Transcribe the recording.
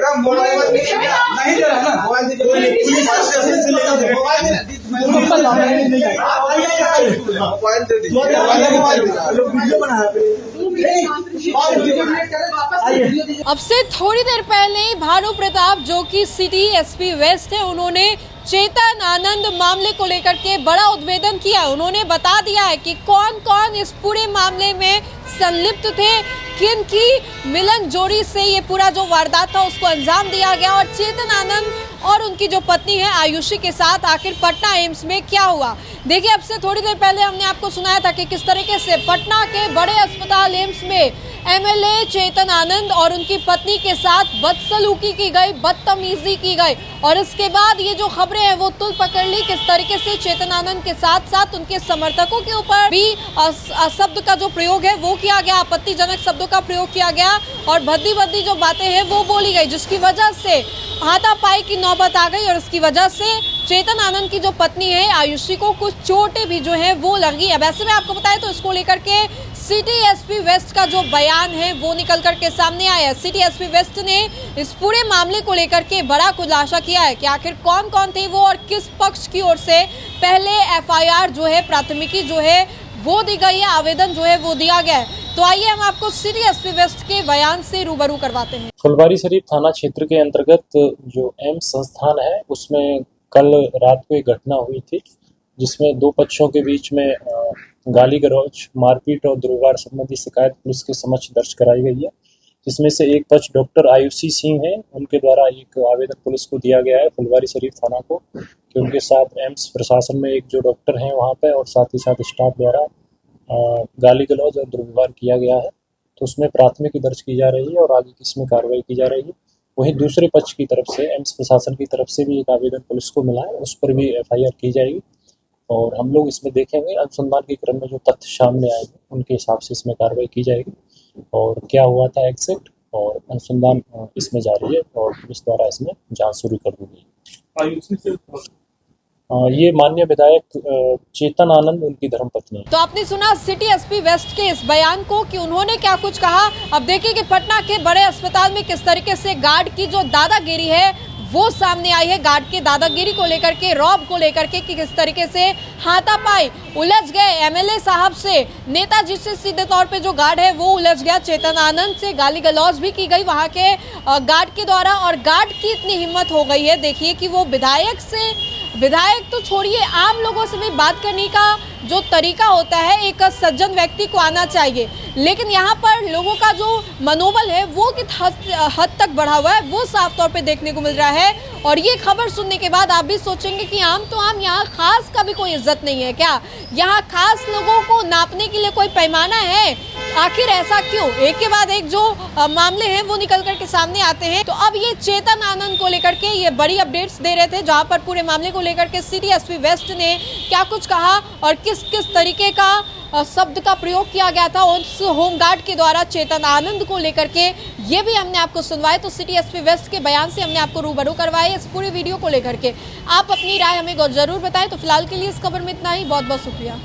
का मोबाइल नहीं दे रहा ना, मोबाइल पुलिस स्टेशन से लेकर मोबाइल दे अब से थोड़ी देर पहले ही भानु प्रताप जो कि सिटी एसपी वेस्ट है, उन्होंने चेतन आनंद मामले को लेकर के बड़ा उद्भेदन किया। उन्होंने बता दिया है कि कौन कौन इस पूरे मामले में संलिप्त थे, किन की मिलन जोड़ी से ये पूरा जो वारदात था उसको अंजाम दिया गया, और चेतन आनंद और उनकी जो पत्नी है आयुषी के साथ आखिर पटना एम्स में क्या हुआ। देखिए, अब से थोड़ी देर पहले हमने आपको सुनाया था कि किस तरीके से पटना के बड़े अस्पताल एम्स में एमएलए चेतन आनंद और उनकी पत्नी के साथ बदसलूकी की गई, बदतमीजी की गई, और इसके बाद ये जो खबरें हैं वो तुल पकड़ ली। किस तरीके से चेतन आनंद के साथ साथ उनके समर्थकों के ऊपर भी शब्द का जो प्रयोग है वो किया गया, आपत्तिजनक शब्दों का प्रयोग किया गया, और भद्दी भद्दी जो बातें हैं वो बोली गई, जिसकी वजह से हाथापाई की नौबत आ गई। और इसकी वजह से चेतन आनंद की जो पत्नी है आयुषी को कुछ चोटें भी जो है वो लगी है। वैसे मैं आपको बताएं तो इसको लेकर के सिटी एसपी वेस्ट का जो बयान है वो निकल करके सामने आया है। सिटी एसपी वेस्ट ने इस पूरे मामले को लेकर के बड़ा खुलासा किया है कि आखिर कौन कौन थे वो और किस पक्ष की ओर से पहले एफआईआर जो है, प्राथमिकी जो है वो दी गई है, आवेदन जो है वो दिया गया है। तो आइए हम आपको सिटी एसपी वेस्ट के बयान से रूबरू करवाते हैं। फुलवारीशरीफ थाना क्षेत्र के अंतर्गत जो एम्स संस्थान है उसमें कल रात को एक घटना हुई थी, जिसमें दो पक्षों के बीच में गाली गलौज, मारपीट और दुर्व्यवहार संबंधी शिकायत पुलिस के समक्ष दर्ज कराई गई है। जिसमें से एक पक्ष डॉक्टर आयुषी सिंह है, उनके द्वारा एक आवेदन पुलिस को दिया गया है फुलवारीशरीफ थाना को कि उनके साथ एम्स प्रशासन में एक जो डॉक्टर हैं वहाँ पे और साथ ही साथ स्टाफ द्वारा गाली गलौज और दुर्व्यवहार किया गया है, तो उसमें प्राथमिकी दर्ज की जा रही है और आगे इसमें कार्रवाई की जा रही है। वहीं दूसरे पक्ष की तरफ से एम्स प्रशासन की तरफ से भी एक आवेदन पुलिस को मिला है, उस पर भी एफआईआर की जाएगी और हम लोग इसमें देखेंगे अनुसंधान के क्रम में जो तथ्य सामने आएंगे उनके हिसाब से इसमें कार्रवाई की जाएगी और क्या हुआ था एग्जैक्ट और अनुसंधान इसमें जारी है और पुलिस द्वारा इसमें जांच शुरू कर दी गई। ये माननीय विधायक चेतन आनंद उनकी धर्मपत्नी। तो आपने सुना सिटी एसपी वेस्ट के इस बयान को कि उन्होंने क्या कुछ कहा। अब देखिए कि पटना के बड़े अस्पताल में किस तरीके से गार्ड की जो दादागिरी है वो सामने आई है। गार्ड के दादागिरी को लेकर के, रौब को लेकर के कि किस तरीके से हाथापाई उलझ गए एमएलए साहब से, नेताजी से सीधे तौर पे जो गार्ड है वो उलझ गया। चेतन आनंद से गाली गलौज भी की गई वहां के गार्ड के द्वारा, और गार्ड की इतनी हिम्मत हो गई है देखिए कि वो विधायक तो छोड़िए, आम लोगों से भी बात करने का जो तरीका होता है एक सज्जन व्यक्ति को आना चाहिए, लेकिन यहाँ पर लोगों का जो मनोबल है वो किस हद तक बढ़ा हुआ है वो साफ तौर पे देखने को मिल रहा है। और ये खबर सुनने के बाद आप भी सोचेंगे कि आम तो आम, यहाँ खास का भी कोई इज्जत नहीं है क्या? यहाँ खास लोगों को नापने के लिए कोई पैमाना है? आखिर ऐसा क्यों? एक के बाद एक जो मामले हैं वो निकल करके सामने आते हैं। तो अब ये चेतन आनंद को लेकर के ये बड़ी अपडेट्स दे रहे थे, जहाँ पर पूरे मामले को लेकर के सिटी एसपी वेस्ट ने क्या कुछ कहा और किस किस तरीके का शब्द का प्रयोग किया गया था उस होमगार्ड के द्वारा चेतन आनंद को लेकर के, ये भी हमने आपको सुनवाए। तो सिटी एसपी वेस्ट के बयान से हमने आपको रूबरू करवाए इस पूरे वीडियो को लेकर के। आप अपनी राय हमें जरूर बताएं। तो फिलहाल के लिए इस खबर में इतना ही, बहुत बहुत शुक्रिया।